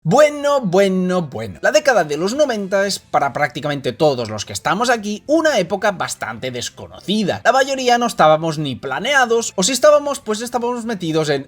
Bueno. La década de los 90 es para prácticamente todos los que estamos aquí una época bastante desconocida. La mayoría no estábamos ni planeados, o si estábamos, pues estábamos metidos en...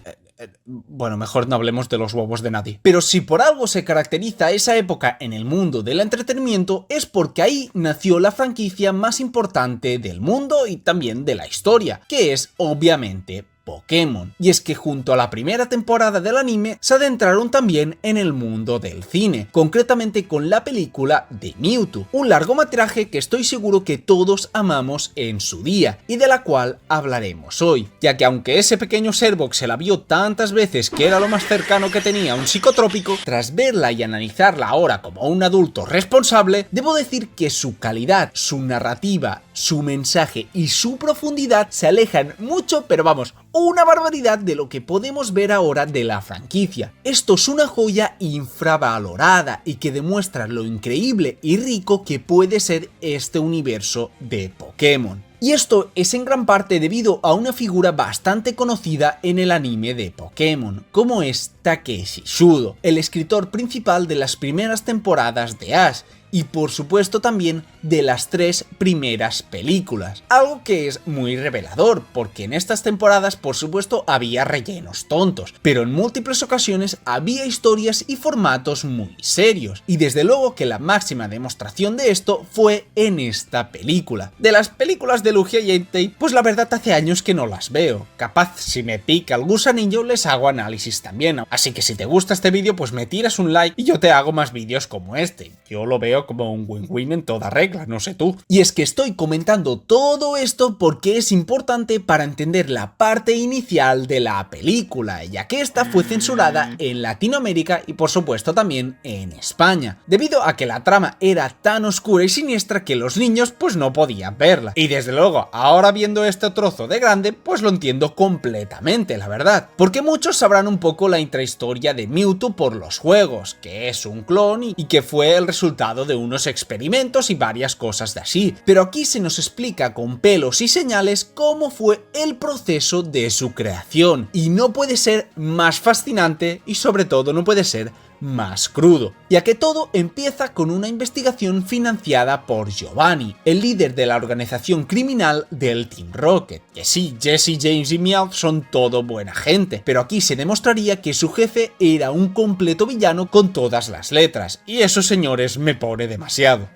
Bueno, mejor no hablemos de los huevos de nadie. Pero si por algo se caracteriza esa época en el mundo del entretenimiento es porque ahí nació la franquicia más importante del mundo y también de la historia, que es obviamente Pokémon. Y es que junto a la primera temporada del anime se adentraron también en el mundo del cine, concretamente con la película de Mewtwo, un largometraje que estoy seguro que todos amamos en su día y de la cual hablaremos hoy, ya que aunque ese pequeño Servox se la vio tantas veces que era lo más cercano que tenía a un psicotrópico, tras verla y analizarla ahora como un adulto responsable, debo decir que su calidad, su narrativa, su mensaje y su profundidad se alejan mucho, pero vamos, una barbaridad de lo que podemos ver ahora de la franquicia. Esto es una joya infravalorada y que demuestra lo increíble y rico que puede ser este universo de Pokémon. Y esto es en gran parte debido a una figura bastante conocida en el anime de Pokémon, como es Takeshi Shudo, el escritor principal de las primeras temporadas de Ash, y por supuesto también de las 3 primeras películas. Algo que es muy revelador, porque en estas temporadas por supuesto había rellenos tontos, pero en múltiples ocasiones había historias y formatos muy serios, y desde luego que la máxima demostración de esto fue en esta película. De las películas de Lugia y Entei, pues la verdad hace años que no las veo, capaz si me pica el gusanillo les hago análisis también, así que si te gusta este vídeo pues me tiras un like y yo te hago más vídeos como este. Yo lo veo como un win-win en toda regla, no sé tú. Y es que estoy comentando todo esto porque es importante para entender la parte inicial de la película, ya que esta fue censurada en Latinoamérica y por supuesto también en España, debido a que la trama era tan oscura y siniestra que los niños pues no podían verla. Y desde luego, ahora viendo este trozo de grande, pues lo entiendo completamente, la verdad. Porque muchos sabrán un poco la intrahistoria de Mewtwo por los juegos, que es un clon y que fue el resultado de unos experimentos y varias cosas de así, pero aquí se nos explica con pelos y señales cómo fue el proceso de su creación, y no puede ser más fascinante y sobre todo no puede ser más crudo, ya que todo empieza con una investigación financiada por Giovanni, el líder de la organización criminal del Team Rocket. Que sí, Jesse, James y Meowth son todo buena gente, pero aquí se demostraría que su jefe era un completo villano con todas las letras, y eso, señores, me pone demasiado.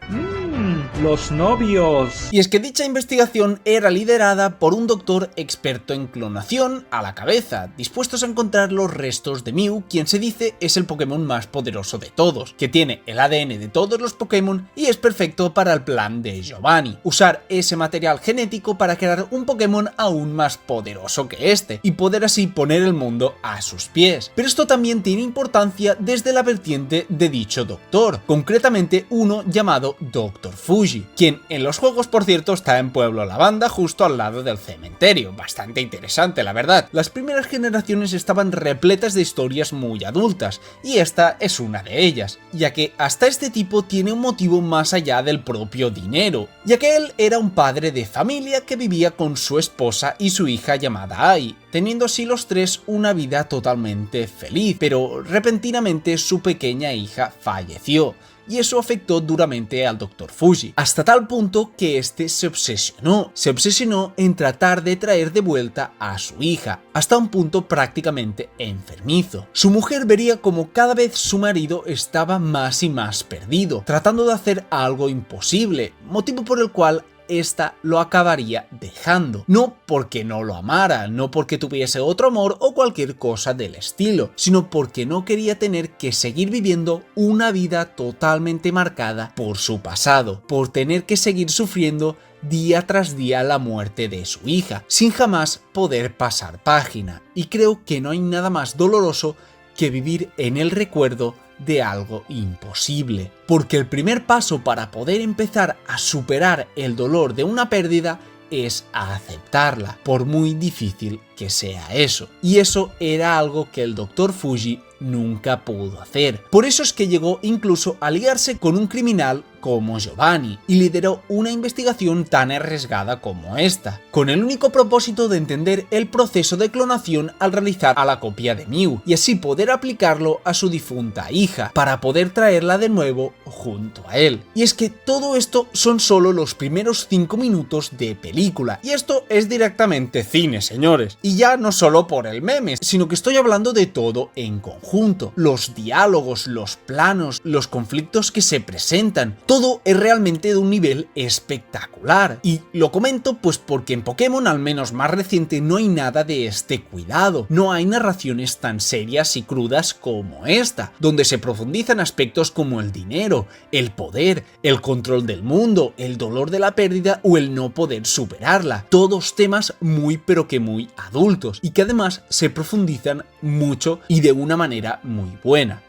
Los novios. Y es que dicha investigación era liderada por un doctor experto en clonación a la cabeza, dispuestos a encontrar los restos de Mew, quien se dice es el Pokémon más poderoso de todos, que tiene el ADN de todos los Pokémon y es perfecto para el plan de Giovanni, usar ese material genético para crear un Pokémon aún más poderoso que este, y poder así poner el mundo a sus pies. Pero esto también tiene importancia desde la vertiente de dicho doctor, concretamente uno llamado Dr. Fuji, quien en los juegos por cierto está en Pueblo Lavanda, justo al lado del cementerio. Bastante interesante, la verdad. Las primeras generaciones estaban repletas de historias muy adultas, y esta es una de ellas, ya que hasta este tipo tiene un motivo más allá del propio dinero, ya que él era un padre de familia que vivía con su esposa y su hija llamada Ai, teniendo así los tres una vida totalmente feliz, pero repentinamente su pequeña hija falleció, y eso afectó duramente al Dr. Fuji, hasta tal punto que este se obsesionó en tratar de traer de vuelta a su hija, hasta un punto prácticamente enfermizo. Su mujer vería como cada vez su marido estaba más y más perdido, tratando de hacer algo imposible, motivo por el cual esta lo acabaría dejando, no porque no lo amara, no porque tuviese otro amor o cualquier cosa del estilo, sino porque no quería tener que seguir viviendo una vida totalmente marcada por su pasado, por tener que seguir sufriendo día tras día la muerte de su hija, sin jamás poder pasar página. Y creo que no hay nada más doloroso que vivir en el recuerdo de algo imposible, porque el primer paso para poder empezar a superar el dolor de una pérdida es aceptarla, por muy difícil que sea eso. Y eso era algo que el Dr. Fuji nunca pudo hacer. Por eso es que llegó incluso a liarse con un criminal como Giovanni y lideró una investigación tan arriesgada como esta, con el único propósito de entender el proceso de clonación al realizar a la copia de Mew y así poder aplicarlo a su difunta hija para poder traerla de nuevo junto a él. Y es que todo esto son solo los primeros 5 minutos de película y esto es directamente cine, señores, y ya no solo por el meme, sino que estoy hablando de todo en conjunto, los diálogos, los planos, los conflictos que se presentan, todo es realmente de un nivel espectacular. Y lo comento pues porque en Pokémon, al menos más reciente, no hay nada de este cuidado. No hay narraciones tan serias y crudas como esta, donde se profundizan aspectos como el dinero, el poder, el control del mundo, el dolor de la pérdida o el no poder superarla. Todos temas muy pero que muy adultos y que además se profundizan mucho y de una manera muy buena.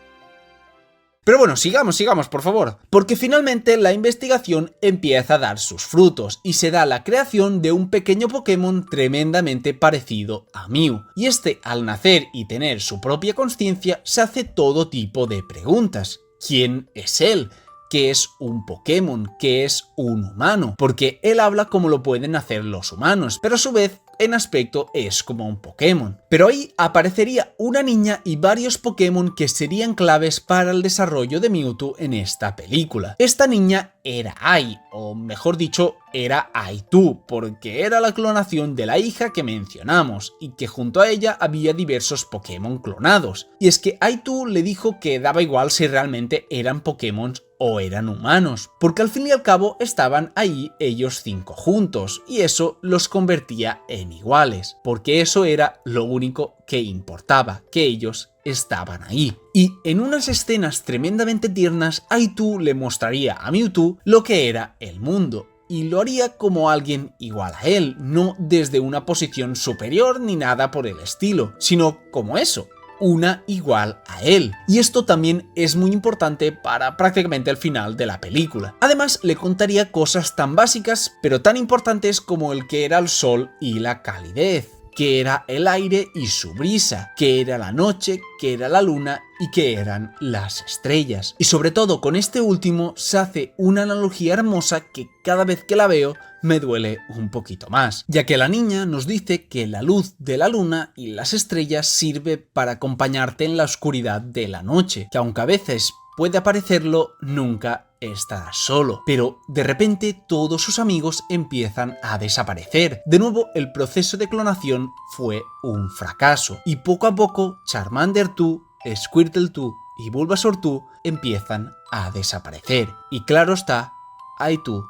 Pero bueno, sigamos por favor, porque finalmente la investigación empieza a dar sus frutos y se da la creación de un pequeño Pokémon tremendamente parecido a Mew. Y este, al nacer y tener su propia conciencia, se hace todo tipo de preguntas. ¿Quién es él? ¿Qué es un Pokémon? ¿Qué es un humano? Porque él habla como lo pueden hacer los humanos, pero a su vez en aspecto es como un Pokémon. Pero ahí aparecería una niña y varios Pokémon que serían claves para el desarrollo de Mewtwo en esta película. Esta niña era Ai, o mejor dicho, era Aitu, porque era la clonación de la hija que mencionamos, y que junto a ella había diversos Pokémon clonados. Y es que Aitu le dijo que daba igual si realmente eran Pokémon o eran humanos, porque al fin y al cabo estaban ahí ellos 5 juntos, y eso los convertía en iguales, porque eso era lo único que importaba, que ellos estaban ahí. Y en unas escenas tremendamente tiernas, Aitu le mostraría a Mewtwo lo que era el mundo, y lo haría como alguien igual a él, no desde una posición superior ni nada por el estilo, sino como eso, una igual a él. Y esto también es muy importante para prácticamente el final de la película. Además, le contaría cosas tan básicas, pero tan importantes como el que era el sol y la calidez, que era el aire y su brisa, que era la noche, que era la luna y que eran las estrellas. Y sobre todo con este último se hace una analogía hermosa que cada vez que la veo me duele un poquito más, ya que la niña nos dice que la luz de la luna y las estrellas sirve para acompañarte en la oscuridad de la noche, que aunque a veces puede parecerlo, nunca estarás solo. Pero de repente todos sus amigos empiezan a desaparecer. De nuevo, el proceso de clonación fue un fracaso y poco a poco Charmander 2, Squirtle 2 y Bulbasaur 2 empiezan a desaparecer. Y claro está, Aitu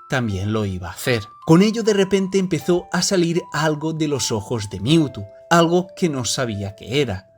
también lo iba a hacer. Con ello de repente empezó a salir algo de los ojos de Mewtwo, algo que no sabía que era.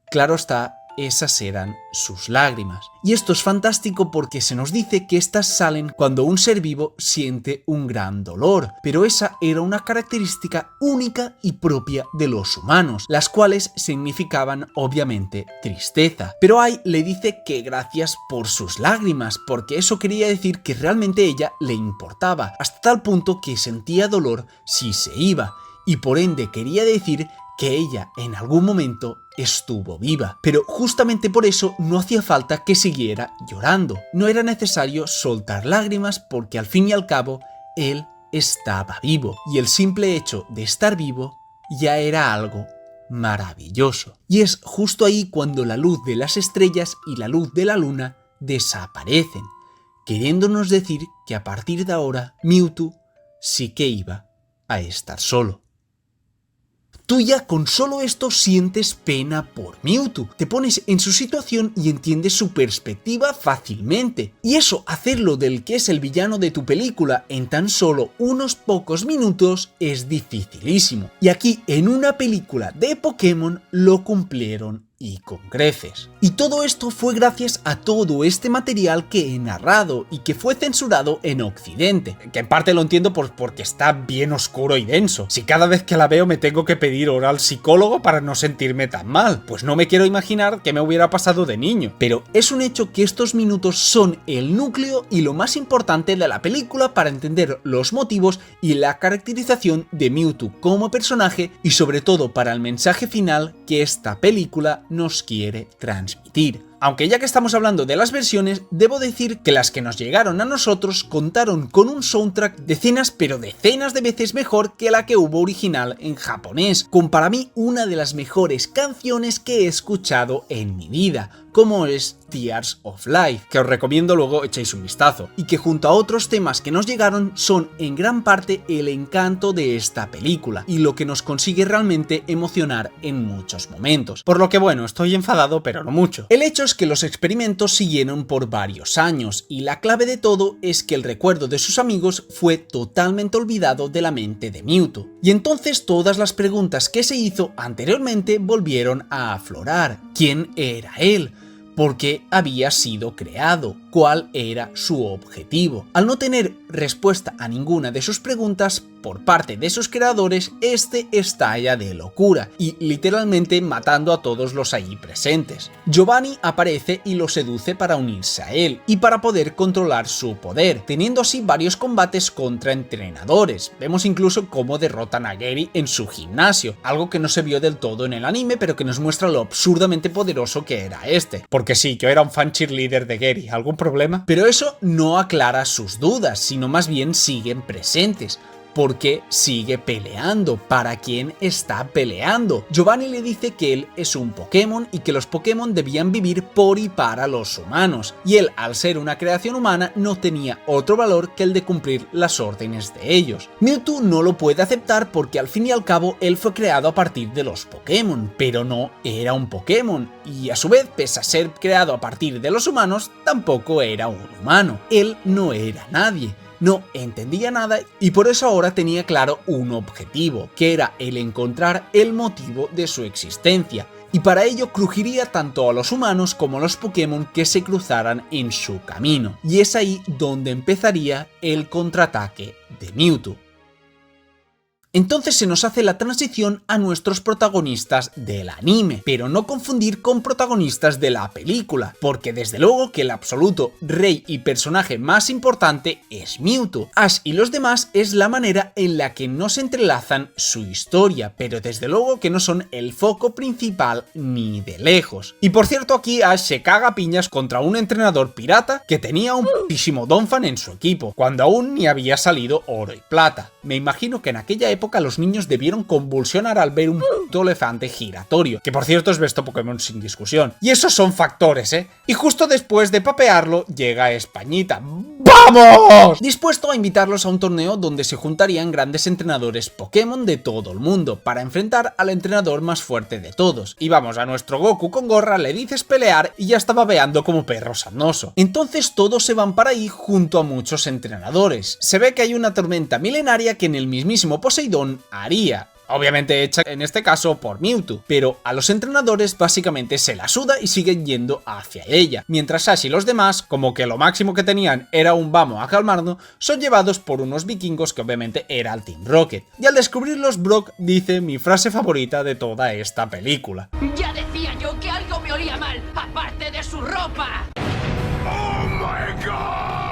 Claro está, esas eran sus lágrimas. Y esto es fantástico porque se nos dice que estas salen cuando un ser vivo siente un gran dolor, pero esa era una característica única y propia de los humanos, las cuales significaban obviamente tristeza. Pero Ai le dice que gracias por sus lágrimas, porque eso quería decir que realmente ella le importaba, hasta tal punto que sentía dolor si se iba, y por ende quería decir que ella en algún momento estuvo viva. Pero justamente por eso no hacía falta que siguiera llorando. No era necesario soltar lágrimas porque al fin y al cabo él estaba vivo. Y el simple hecho de estar vivo ya era algo maravilloso. Y es justo ahí cuando la luz de las estrellas y la luz de la luna desaparecen, queriéndonos decir que a partir de ahora Mewtwo sí que iba a estar solo. Tú ya con solo esto sientes pena por Mewtwo, te pones en su situación y entiendes su perspectiva fácilmente. Y eso, hacerlo del que es el villano de tu película en tan solo unos pocos minutos es dificilísimo. Y aquí, en una película de Pokémon, lo cumplieron y con creces. Y todo esto fue gracias a todo este material que he narrado y que fue censurado en Occidente, que en parte lo entiendo porque está bien oscuro y denso. Si cada vez que la veo me tengo que pedir hora al psicólogo para no sentirme tan mal, pues no me quiero imaginar qué me hubiera pasado de niño. Pero es un hecho que estos minutos son el núcleo y lo más importante de la película para entender los motivos y la caracterización de Mewtwo como personaje y sobre todo para el mensaje final que esta película nos quiere transmitir. Aunque ya que estamos hablando de las versiones, debo decir que las que nos llegaron a nosotros contaron con un soundtrack decenas pero decenas de veces mejor que la que hubo original en japonés, con para mí una de las mejores canciones que he escuchado en mi vida, como es Tears of Life, que os recomiendo luego echéis un vistazo, y que junto a otros temas que nos llegaron son en gran parte el encanto de esta película, y lo que nos consigue realmente emocionar en muchos momentos. Por lo que bueno, estoy enfadado pero no mucho. El hecho es que los experimentos siguieron por varios años, y la clave de todo es que el recuerdo de sus amigos fue totalmente olvidado de la mente de Mewtwo. Y entonces todas las preguntas que se hizo anteriormente volvieron a aflorar. ¿Quién era él? ¿Por qué había sido creado? ¿Cuál era su objetivo? Al no tener respuesta a ninguna de sus preguntas por parte de sus creadores, este estalla de locura y literalmente matando a todos los allí presentes. Giovanni aparece y lo seduce para unirse a él y para poder controlar su poder, teniendo así varios combates contra entrenadores. Vemos incluso cómo derrotan a Gary en su gimnasio, algo que no se vio del todo en el anime, pero que nos muestra lo absurdamente poderoso que era este. Porque sí, yo era un fan cheerleader de Gary, ¿algún problema? Pero eso no aclara sus dudas, sino más bien siguen presentes. ¿Por qué sigue peleando? ¿Para quién está peleando? Giovanni le dice que él es un Pokémon y que los Pokémon debían vivir por y para los humanos, y él, al ser una creación humana, no tenía otro valor que el de cumplir las órdenes de ellos. Mewtwo no lo puede aceptar porque al fin y al cabo él fue creado a partir de los Pokémon, pero no era un Pokémon, y a su vez, pese a ser creado a partir de los humanos, tampoco era un humano. Él no era nadie. No entendía nada y por eso ahora tenía claro un objetivo, que era el encontrar el motivo de su existencia, y para ello crujiría tanto a los humanos como a los Pokémon que se cruzaran en su camino, y es ahí donde empezaría el contraataque de Mewtwo. Entonces se nos hace la transición a nuestros protagonistas del anime, pero no confundir con protagonistas de la película, porque desde luego que el absoluto rey y personaje más importante es Mewtwo. Ash y los demás es la manera en la que no se entrelazan su historia, pero desde luego que no son el foco principal ni de lejos. Y por cierto, aquí Ash se caga a piñas contra un entrenador pirata que tenía un putísimo Donphan en su equipo, cuando aún ni había salido oro y plata. Me imagino que en aquella época los niños debieron convulsionar al ver un puto elefante giratorio, que por cierto es besto Pokémon sin discusión. Y esos son factores, ¿eh? Y justo después de papearlo llega Españita. ¡Vamos! Dispuesto a invitarlos a un torneo donde se juntarían grandes entrenadores Pokémon de todo el mundo para enfrentar al entrenador más fuerte de todos. Y vamos, a nuestro Goku con gorra le dices pelear y ya está babeando como perro sarnoso. Entonces todos se van para ahí junto a muchos entrenadores. Se ve que hay una tormenta milenaria que en el mismísimo Poseidón haría. Obviamente hecha en este caso por Mewtwo, pero a los entrenadores básicamente se la suda y siguen yendo hacia ella, mientras Ash y los demás, como que lo máximo que tenían era un vamos a calmarnos, son llevados por unos vikingos que obviamente era el Team Rocket. Y al descubrirlos, Brock dice mi frase favorita de toda esta película. Ya decía yo que algo me olía mal, aparte de su ropa. Oh my God.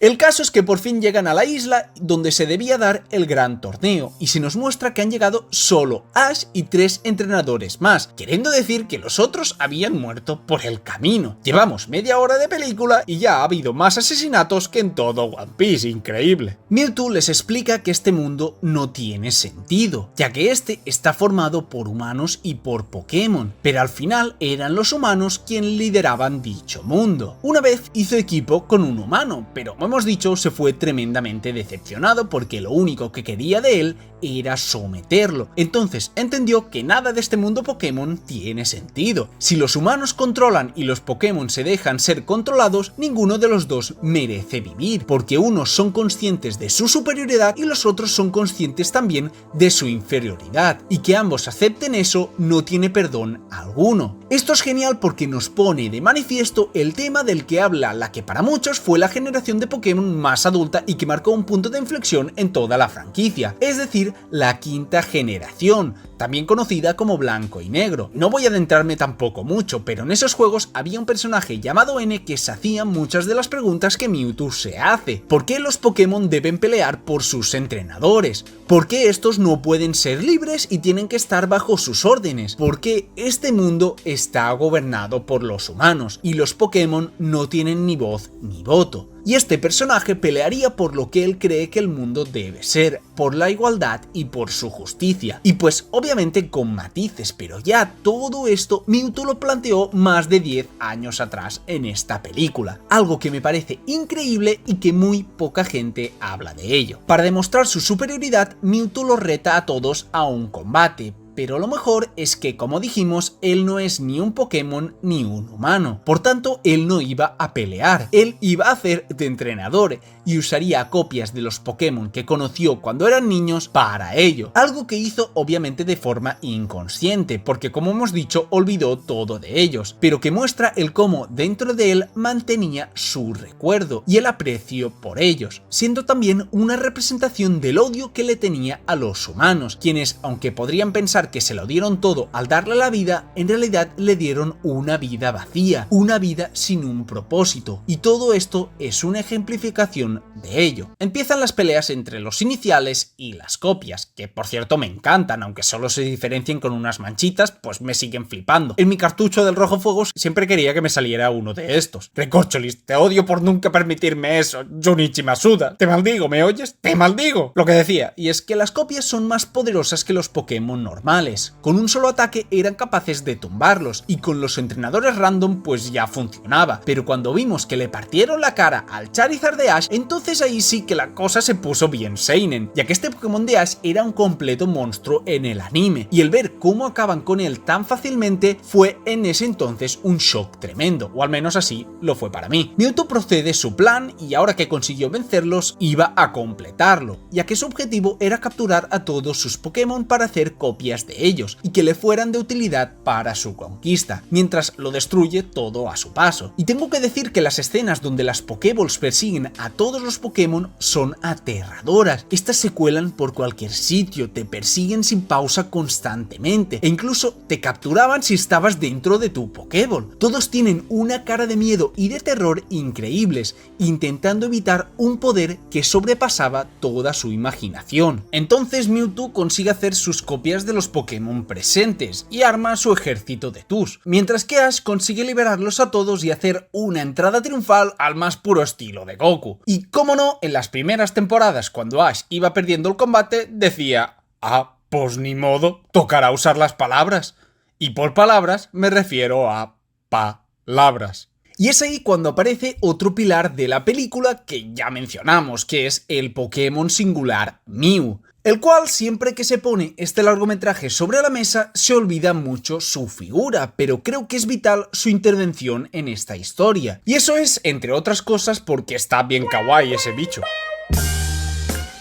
El caso es que por fin llegan a la isla donde se debía dar el gran torneo y se nos muestra que han llegado solo Ash y 3 entrenadores más, queriendo decir que los otros habían muerto por el camino. Llevamos media hora de película y ya ha habido más asesinatos que en todo One Piece, increíble. Mewtwo les explica que este mundo no tiene sentido, ya que este está formado por humanos y por Pokémon, pero al final eran los humanos quienes lideraban dicho mundo. Una vez hizo equipo con un humano, pero hemos dicho, se fue tremendamente decepcionado porque lo único que quería de él era someterlo. Entonces entendió que nada de este mundo Pokémon tiene sentido. Si los humanos controlan y los Pokémon se dejan ser controlados, ninguno de los dos merece vivir, porque unos son conscientes de su superioridad y los otros son conscientes también de su inferioridad, y que ambos acepten eso no tiene perdón alguno. Esto es genial porque nos pone de manifiesto el tema del que habla la que para muchos fue la generación de Pokémon más adulta y que marcó un punto de inflexión en toda la franquicia, es decir, la quinta generación, también conocida como Blanco y Negro. No voy a adentrarme tampoco mucho, pero en esos juegos había un personaje llamado N que se hacía muchas de las preguntas que Mewtwo se hace. ¿Por qué los Pokémon deben pelear por sus entrenadores? ¿Por qué estos no pueden ser libres y tienen que estar bajo sus órdenes? ¿Por qué este mundo está gobernado por los humanos y los Pokémon no tienen ni voz ni voto? Y este personaje pelearía por lo que él cree que el mundo debe ser, por la igualdad y por su justicia. Y pues obviamente con matices, pero ya todo esto Mewtwo lo planteó más de 10 años atrás en esta película. Algo que me parece increíble y que muy poca gente habla de ello. Para demostrar su superioridad, Mewtwo los reta a todos a un combate. Pero lo mejor es que, como dijimos, él no es ni un Pokémon ni un humano. Por tanto, él no iba a pelear, él iba a hacer de entrenador y usaría copias de los Pokémon que conoció cuando eran niños para ello. Algo que hizo obviamente de forma inconsciente, porque como hemos dicho, olvidó todo de ellos, pero que muestra el cómo dentro de él mantenía su recuerdo y el aprecio por ellos, siendo también una representación del odio que le tenía a los humanos, quienes, aunque podrían pensar que se lo dieron todo al darle la vida, en realidad le dieron una vida vacía, una vida sin un propósito, y todo esto es una ejemplificación de ello. Empiezan las peleas entre los iniciales y las copias, que por cierto me encantan, aunque solo se diferencien con unas manchitas, pues me siguen flipando. En mi cartucho del Rojo Fuego siempre quería que me saliera uno de estos. Recorcholis, te odio por nunca permitirme eso, Junichi Masuda. Te maldigo, ¿me oyes? ¡Te maldigo! Lo que decía, y es que las copias son más poderosas que los Pokémon normales. Con un solo ataque eran capaces de tumbarlos, y con los entrenadores random pues ya funcionaba, pero cuando vimos que le partieron la cara al Charizard de Ash, entonces ahí sí que la cosa se puso bien seinen, ya que este Pokémon de Ash era un completo monstruo en el anime, y el ver cómo acaban con él tan fácilmente fue en ese entonces un shock tremendo, o al menos así lo fue para mí. Mewtwo procede su plan y ahora que consiguió vencerlos iba a completarlo, ya que su objetivo era capturar a todos sus Pokémon para hacer copias de ellos y que le fueran de utilidad para su conquista, mientras lo destruye todo a su paso. Y tengo que decir que las escenas donde las Pokéballs persiguen a todos los Pokémon son aterradoras. Estas se cuelan por cualquier sitio, te persiguen sin pausa constantemente e incluso te capturaban si estabas dentro de tu Pokéball. Todos tienen una cara de miedo y de terror increíbles, intentando evitar un poder que sobrepasaba toda su imaginación. Entonces Mewtwo consigue hacer sus copias de los Pokémon presentes y arma su ejército de TUS, mientras que Ash consigue liberarlos a todos y hacer una entrada triunfal al más puro estilo de Goku. Y cómo no, en las primeras temporadas cuando Ash iba perdiendo el combate decía: ah, pues ni modo, tocará usar las palabras. Y por palabras me refiero a palabras. Y es ahí cuando aparece otro pilar de la película que ya mencionamos, que es el Pokémon singular Mew, el cual siempre que se pone este largometraje sobre la mesa se olvida mucho su figura, pero creo que es vital su intervención en esta historia. Y eso es, entre otras cosas, porque está bien kawaii ese bicho.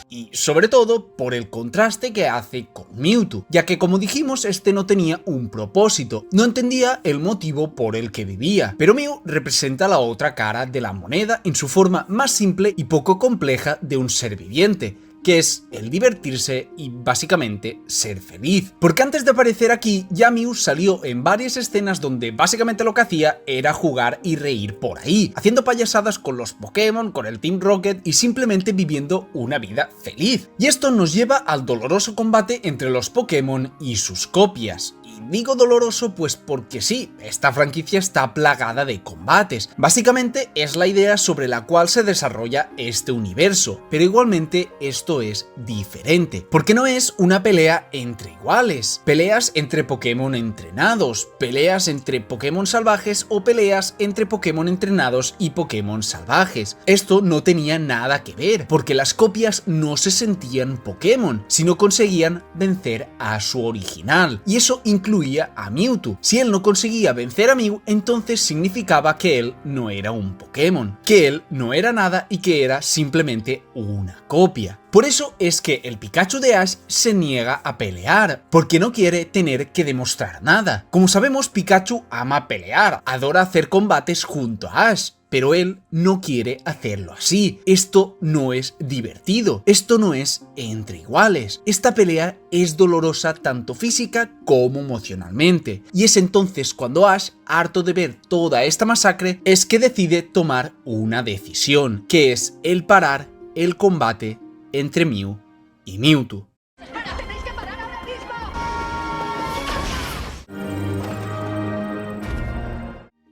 Y sobre todo por el contraste que hace con Mewtwo, ya que como dijimos este no tenía un propósito, no entendía el motivo por el que vivía, pero Mew representa la otra cara de la moneda en su forma más simple y poco compleja de un ser viviente, que es el divertirse y básicamente ser feliz. Porque antes de aparecer aquí, ya Mew salió en varias escenas donde básicamente lo que hacía era jugar y reír por ahí, haciendo payasadas con los Pokémon, con el Team Rocket y simplemente viviendo una vida feliz. Y esto nos lleva al doloroso combate entre los Pokémon y sus copias. Y digo doloroso pues porque sí, esta franquicia está plagada de combates. Básicamente es la idea sobre la cual se desarrolla este universo, pero igualmente esto es diferente, porque no es una pelea entre iguales, peleas entre Pokémon entrenados, peleas entre Pokémon salvajes o peleas entre Pokémon entrenados y Pokémon salvajes. Esto no tenía nada que ver, porque las copias no se sentían Pokémon, sino conseguían vencer a su original, y eso incluía a Mewtwo. Si él no conseguía vencer a Mew, entonces significaba que él no era un Pokémon, que él no era nada y que era simplemente una copia. Por eso es que el Pikachu de Ash se niega a pelear, porque no quiere tener que demostrar nada. Como sabemos, Pikachu ama pelear, adora hacer combates junto a Ash, pero él no quiere hacerlo así. Esto no es divertido, esto no es entre iguales. Esta pelea es dolorosa tanto física como emocionalmente. Y es entonces cuando Ash, harto de ver toda esta masacre, es que decide tomar una decisión, que es el parar el combate entre Mew y Mewtwo.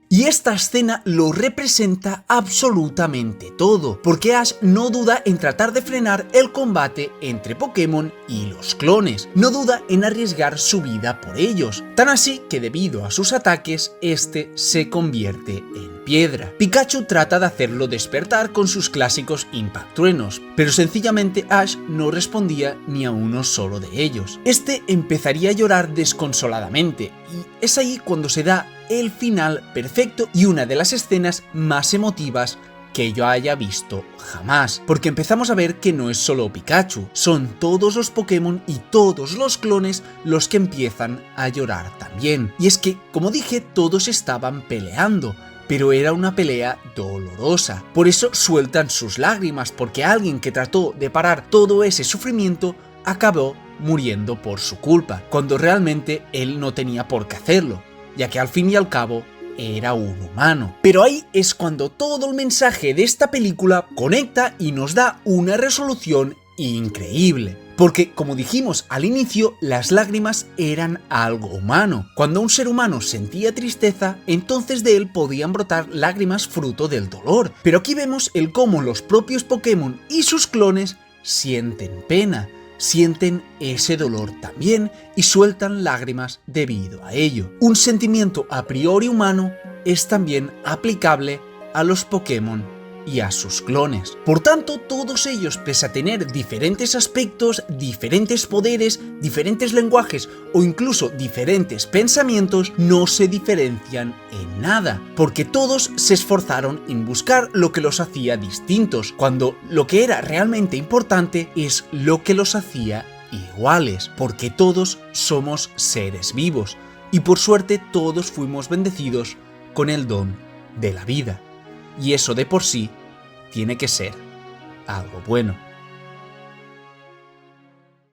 Y esta escena lo representa absolutamente todo, porque Ash no duda en tratar de frenar el combate entre Pokémon y los clones, no duda en arriesgar su vida por ellos, tan así que debido a sus ataques, este se convierte en piedra. Pikachu trata de hacerlo despertar con sus clásicos Impact Truenos, pero sencillamente Ash no respondía ni a uno solo de ellos. Este empezaría a llorar desconsoladamente, y es ahí cuando se da el final perfecto y una de las escenas más emotivas que yo haya visto jamás, porque empezamos a ver que no es solo Pikachu, son todos los Pokémon y todos los clones los que empiezan a llorar también. Y es que, como dije, todos estaban peleando, pero era una pelea dolorosa. Por eso sueltan sus lágrimas, porque alguien que trató de parar todo ese sufrimiento acabó muriendo por su culpa, cuando realmente él no tenía por qué hacerlo, ya que al fin y al cabo era un humano. Pero ahí es cuando todo el mensaje de esta película conecta y nos da una resolución increíble. Porque, como dijimos al inicio, las lágrimas eran algo humano. Cuando un ser humano sentía tristeza, entonces de él podían brotar lágrimas fruto del dolor. Pero aquí vemos el cómo los propios Pokémon y sus clones sienten pena, sienten ese dolor también y sueltan lágrimas debido a ello. Un sentimiento a priori humano es también aplicable a los Pokémon y a sus clones. Por tanto, todos ellos, pese a tener diferentes aspectos, diferentes poderes, diferentes lenguajes o incluso diferentes pensamientos, no se diferencian en nada, porque todos se esforzaron en buscar lo que los hacía distintos, cuando lo que era realmente importante es lo que los hacía iguales, porque todos somos seres vivos y por suerte todos fuimos bendecidos con el don de la vida. Y eso de por sí tiene que ser algo bueno.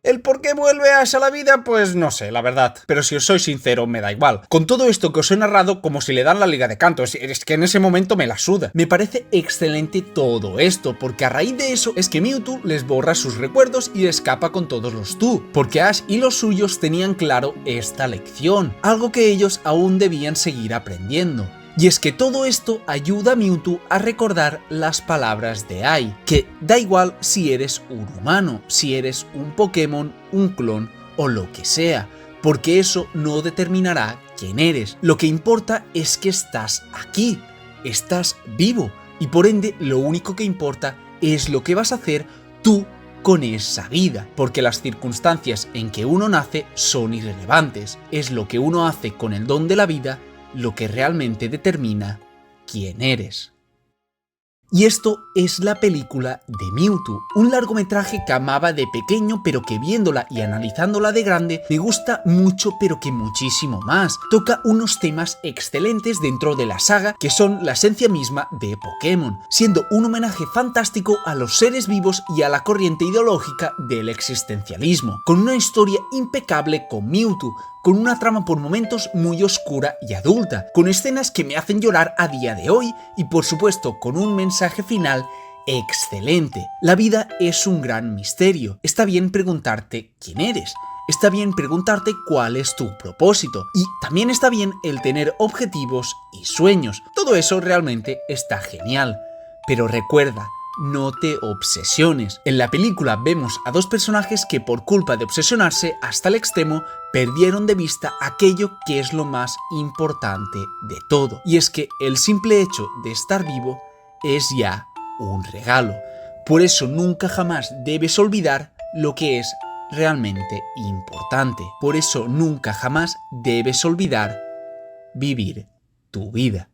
¿El por qué vuelve Ash a la vida? Pues no sé, la verdad. Pero si os soy sincero, me da igual. Con todo esto que os he narrado, como si le dan la liga de canto, es que en ese momento me la suda. Me parece excelente todo esto, porque a raíz de eso es que Mewtwo les borra sus recuerdos y escapa con todos los Two, porque Ash y los suyos tenían claro esta lección, algo que ellos aún debían seguir aprendiendo. Y es que todo esto ayuda a Mewtwo a recordar las palabras de Ai, que da igual si eres un humano, si eres un Pokémon, un clon o lo que sea, porque eso no determinará quién eres. Lo que importa es que estás aquí, estás vivo, y por ende lo único que importa es lo que vas a hacer tú con esa vida, porque las circunstancias en que uno nace son irrelevantes, es lo que uno hace con el don de la vida lo que realmente determina quién eres. Y esto es la película de Mewtwo, un largometraje que amaba de pequeño, pero que viéndola y analizándola de grande me gusta mucho, pero que muchísimo más. Toca unos temas excelentes dentro de la saga que son la esencia misma de Pokémon, siendo un homenaje fantástico a los seres vivos y a la corriente ideológica del existencialismo, con una historia impecable con Mewtwo, con una trama por momentos muy oscura y adulta, con escenas que me hacen llorar a día de hoy y por supuesto con un mensaje final excelente. La vida es un gran misterio. Está bien preguntarte quién eres. Está bien preguntarte cuál es tu propósito. Y también está bien el tener objetivos y sueños. Todo eso realmente está genial. Pero recuerda, no te obsesiones. En la película vemos a dos personajes que por culpa de obsesionarse hasta el extremo perdieron de vista aquello que es lo más importante de todo. Y es que el simple hecho de estar vivo es ya un regalo. Por eso nunca jamás debes olvidar lo que es realmente importante. Por eso nunca jamás debes olvidar vivir tu vida.